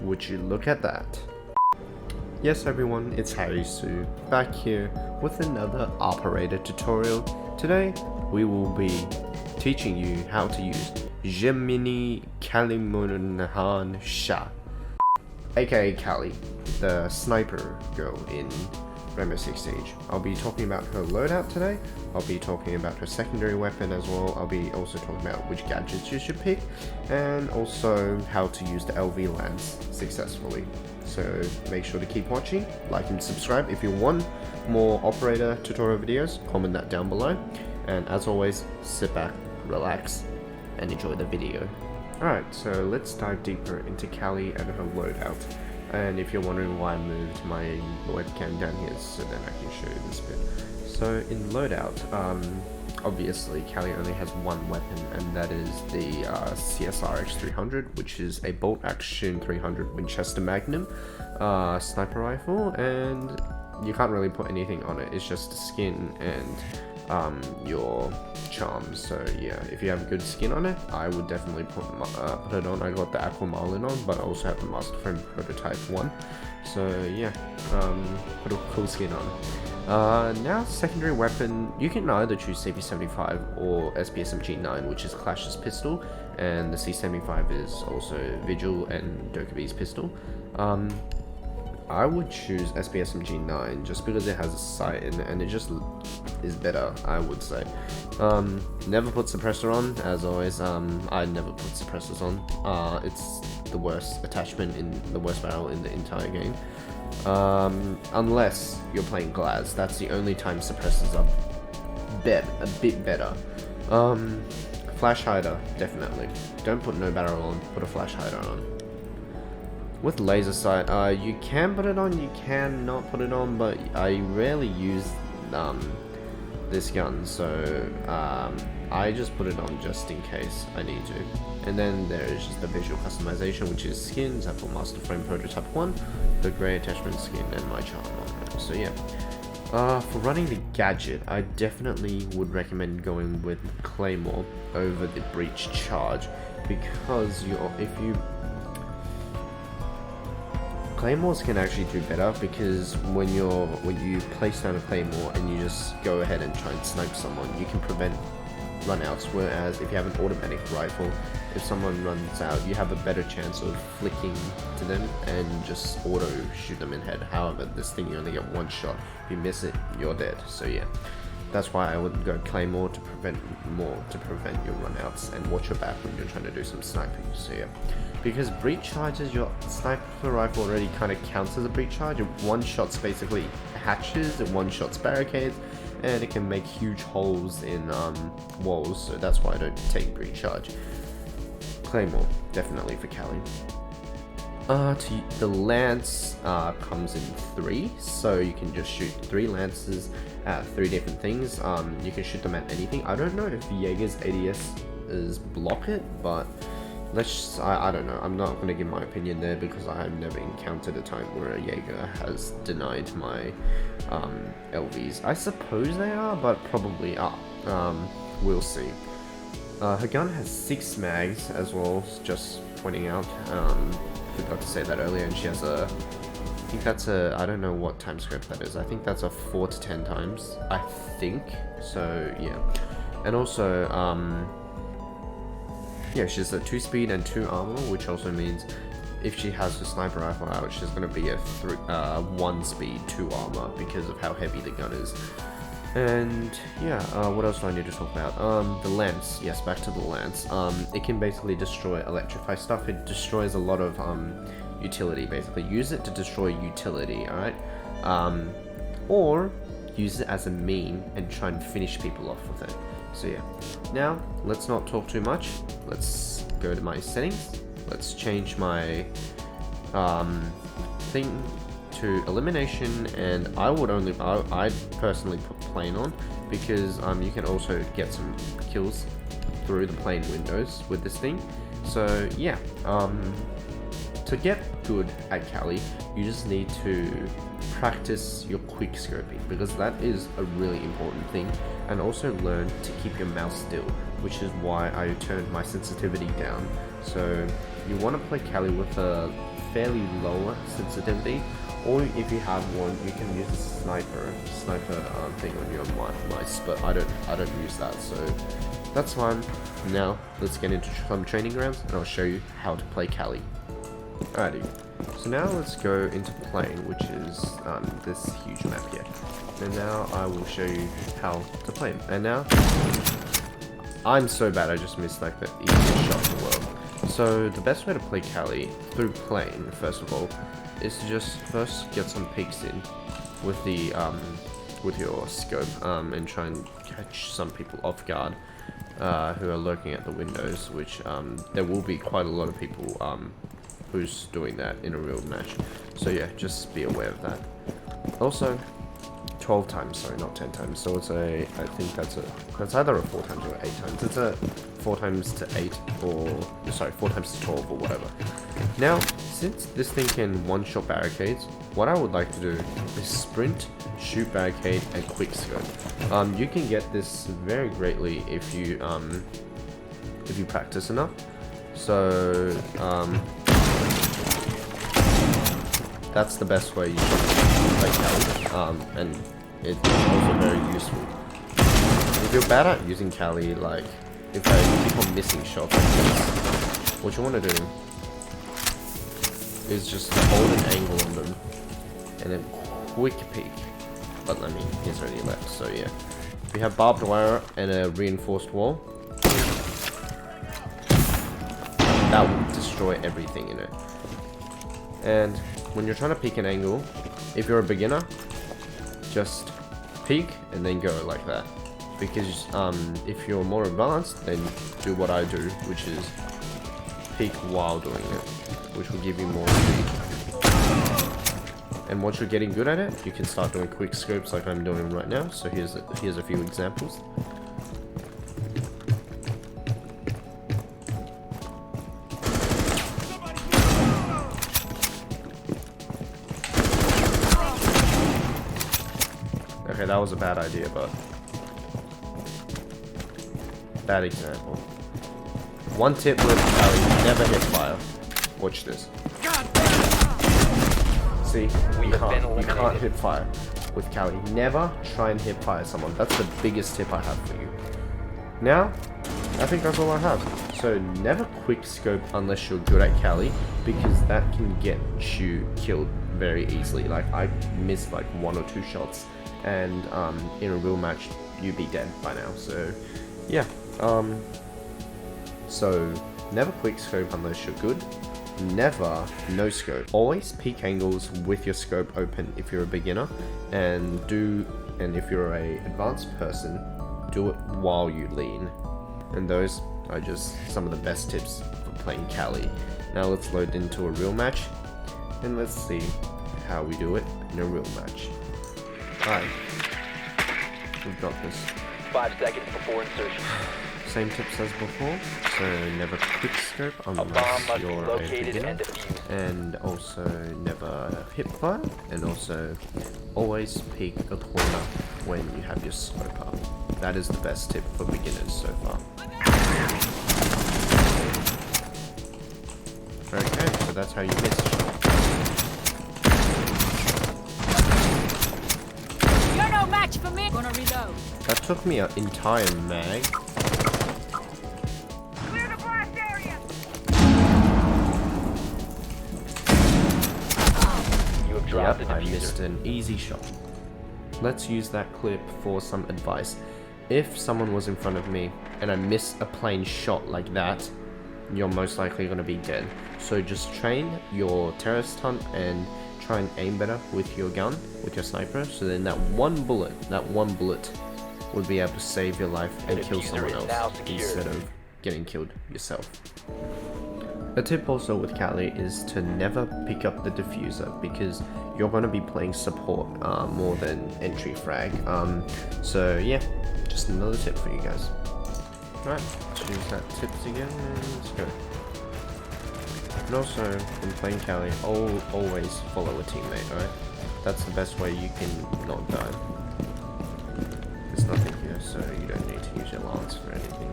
Would you look at that? Yes everyone, it's Heist back here with another operator tutorial. Today we will be teaching you how to use Gemini Kalimunhan Sha, aka Kali, the sniper girl in Rainbow Six Siege. I'll be talking about her loadout today. I'll be talking about her secondary weapon as well. I'll be also talking about which gadgets you should pick, and also how to use the LV lance successfully. So make sure to keep watching, like and subscribe. If you want more operator tutorial videos, comment that down below. And as always, sit back, relax, and enjoy the video. Alright, so let's dive deeper into Kali and her loadout. And if you're wondering why I moved my webcam down here, so then I can show you this bit. So in Loadout, obviously Kali only has one weapon, and that is the CSRX 300, which is a bolt action 300 Winchester Magnum sniper rifle, and you can't really put anything on it. It's just a skin and your charms. So yeah, if you have good skin on it, I would definitely put it on. I got the Aquamarine on, but I also have the Master Frame Prototype 1. So yeah, put a cool skin on. Now secondary weapon, you can either choose CP75 or SPSMG9, which is Clash's pistol, and the C75 is also Vigil and Dokubi's pistol. I would choose SPSMG9 just because it has a sight in it, and it just is better, I would say. Never put suppressor on, as always. I never put suppressors on. It's the worst attachment in the worst barrel in the entire game. Unless you're playing Glaz, that's the only time suppressors are a bit better. Flash hider, definitely. Don't put no barrel on, put a flash hider on. With laser sight, you can put it on, you can not put it on, but I rarely use this gun, so I just put it on just in case I need to. And then there is just the visual customization, which is skins. I put Master Frame Prototype 1, the grey attachment skin, and my charm on it. So yeah. For running the gadget, I definitely would recommend going with Claymore over the Breach Charge, because Claymores can actually do better, because when you place down a Claymore and you just go ahead and try and snipe someone, you can prevent runouts, whereas if you have an automatic rifle, if someone runs out, you have a better chance of flicking to them and just auto shoot them in head. However, this thing you only get one shot. If you miss it, you're dead. So yeah, that's why I would go Claymore to prevent your runouts, and watch your back when you're trying to do some sniping. So yeah, because breach charges, your sniper rifle already kind of counts as a breach charge. It one-shots basically hatches, it one-shots barricades, and it can make huge holes in walls. So that's why I don't take breach charge. Claymore, definitely for Kali. The lance comes in 3, so you can just shoot 3 lances at 3 different things. You can shoot them at anything. I don't know if Jaeger's ADS is block it, but I don't know. I'm not going to give my opinion there, because I have never encountered a time where a Jaeger has denied my LVs. I suppose they are, but probably are. We'll see. Her gun has 6 mags as well, just pointing out. Forgot to say that earlier, and she has I think that's I don't know what time scope that is. I think that's a 4 to 10 times, I think. So yeah, and also yeah, she's a 2 speed and 2 armor, which also means if she has her sniper rifle out, she's going to be a 1 speed 2 armor, because of how heavy the gun is. And yeah, what else do I need to talk about? The lance. Yes, back to the lance. It can basically destroy, electrify stuff. It destroys a lot of utility, basically. Use it to destroy utility, alright? Or use it as a meme and try and finish people off with it. So yeah. Now, let's not talk too much. Let's go to my settings. Let's change my thing to elimination, and I personally put plane on, because you can also get some kills through the plane windows with this thing. So yeah, to get good at Kali, you just need to practice your quick scoping, because that is a really important thing, and also learn to keep your mouse still, which is why I turned my sensitivity down. So you want to play Kali with a fairly lower sensitivity, or if you have one, you can use a sniper thing on your mice. But I don't use that, so that's fine. Now let's get into some training grounds, and I'll show you how to play Kali. Alrighty. So now let's go into plane, which is this huge map here. And now I will show you how to play. And now I'm so bad, I just missed like the easiest shot in the world. So the best way to play Kali through plane, first of all, is to just first get some peeks in with the with your scope and try and catch some people off guard who are lurking at the windows, which there will be quite a lot of people who's doing that in a real match. So yeah, just be aware of that. Also, 12 times, sorry, not 10 times. So it's I think that's either a 4 times or 8 times. It's a 4 times to 8 or, sorry, 4 times to 12 or whatever. Now, since this thing can one-shot barricades, what I would like to do is sprint, shoot barricade, and quick scope. You can get this very greatly if you practice enough. So, that's the best way you should play Kali, and it's also very useful. If you're bad at using Kali, like if I keep on missing shots like this, what you want to do is just hold an angle on them and then quick peek. But I mean, he's already left, so yeah. If you have barbed wire and a reinforced wall, that will destroy everything in it. And when you're trying to peek an angle, if you're a beginner, just peek and then go like that. Because if you're more advanced, then do what I do, which is peek while doing it, which will give you more speed. And once you're getting good at it, you can start doing quick scopes like I'm doing right now. So here's a few examples. Okay, that was a bad idea, but bad example. One tip with Kali, never hit fire. Watch this. See, you can't hit fire with Kali. Never try and hit fire someone. That's the biggest tip I have for you. Now, I think that's all I have. So never quick scope unless you're good at Kali, because that can get you killed very easily. Like I missed like 1 or 2 shots, and in a real match you'd be dead by now. So yeah, so never quick scope unless you're good. Never no scope. Always peek angles with your scope open if you're a beginner, and if you're a advanced person, do it while you lean. And those are just some of the best tips for playing Kali. Now let's load into a real match, and let's see how we do it in a real match. Alright, we've got this. 5 seconds before insertion. Same tips as before, so never quick scope unless you're a beginner, and also never hip fire, and also always peek a corner when you have your scope up. That is the best tip for beginners so far. Okay, so that's how you miss a shot. You're no match for me. Gonna reload. That took me an entire mag. Clear the blast area. You have dropped Yep, the I diffuser. missed an easy shot. Let's use that clip for some advice. If someone was in front of me and I miss a plain shot like that, you're most likely going to be dead. So just train your terrorist hunt and try and aim better with your gun, with your sniper, so then that one bullet would be able to save your life and kill someone else instead of getting killed yourself. A tip also with Kali is to never pick up the diffuser, because you're going to be playing support more than entry frag. So yeah, just another tip for you guys. Alright, let's use that tips again and let's go. And also, when playing Kali, always follow a teammate, alright? That's the best way you can not die. There's nothing here, so you don't need to use your lance for anything.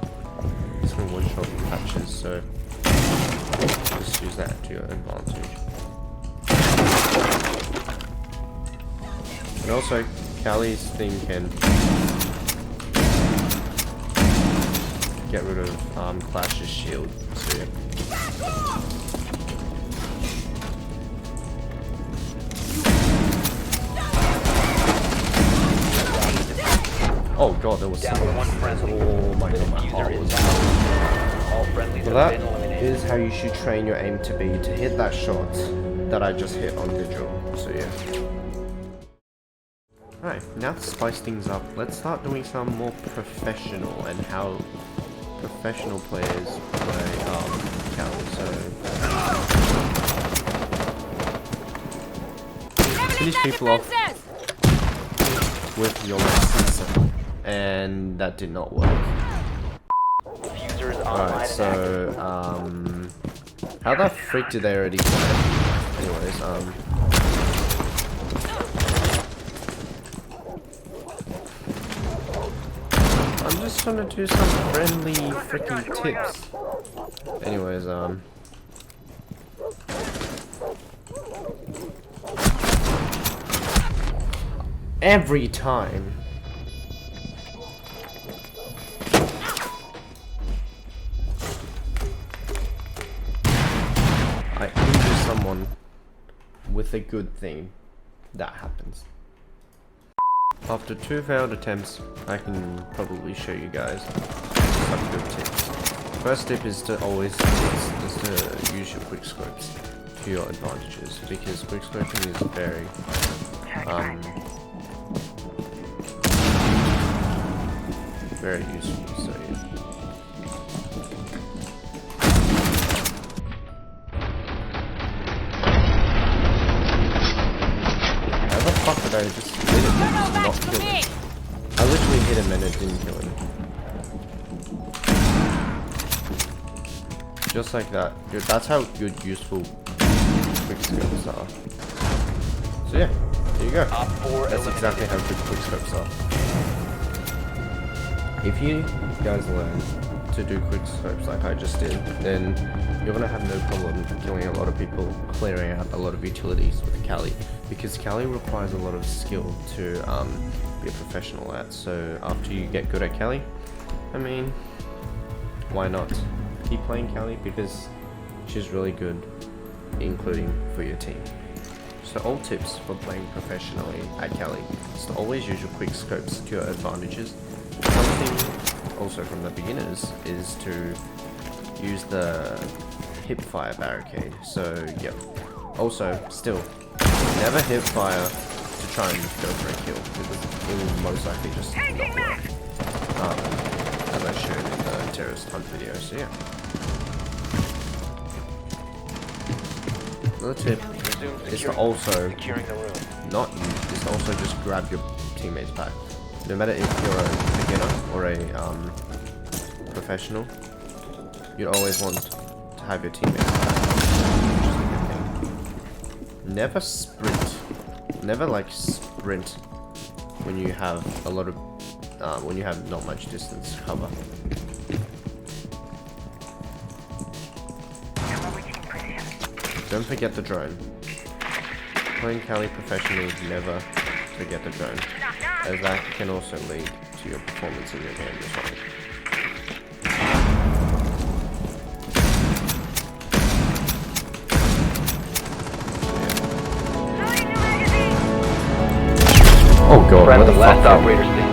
It's gonna one-shot patches, so Just use that to your advantage. And also, Callie's thing can get rid of Clash's shield, so yeah. Oh god, there was Down to one friendly. Oh my god, my heart was All friendlies well, have that been eliminated. is how you should train your aim to be, to hit that shot that I just hit on Vigil, so yeah. Alright, now to spice things up, let's start doing some more professional and how professional players play Cal, so finish people off with your lessons, and that did not work. Diffuser is online Alright, and so how the freak did they already play? Anyways, I'm just trying to do some friendly freaking tips. Anyways, every time. I injure someone with a good thing, that happens. After 2 failed attempts, I can probably show you guys some good tips. First tip is to always use your quick scopes to your advantages, because quick scoping is very very useful. So yeah. How the fuck did I just hit him and just not kill him? I literally hit him and it didn't kill him. Just like that. Dude, that's how good useful quick scopes are. So yeah, there you go. That's exactly how good quick scopes are. If you guys learn to do quick scopes like I just did, then you're gonna have no problem killing a lot of people, clearing out a lot of utilities with Callie, because Callie requires a lot of skill to be a professional at. So after you get good at Callie, I mean, why not keep playing Callie, because she's really good, including for your team. So all tips for playing professionally at Callie is to always use your quick scopes to your advantages. Something also from the beginners is to use the hip fire barricade. So yep. Also, still, never hip fire to try and just go for a kill, because it will most likely just not work. As I showed in the terrorist hunt video. So yeah. Another tip is to also not use, is to also just grab your teammates back. No matter if you're a beginner or a professional, you'd always want to have your teammates back, which is a good thing. Never sprint. Never like sprint when you have a lot of when you have not much distance to cover. Don't forget the drone. Playing Callie professionally, never forget the drone, as that can also lead to your performance in your game as well. Oh god, where the fuck? Last operator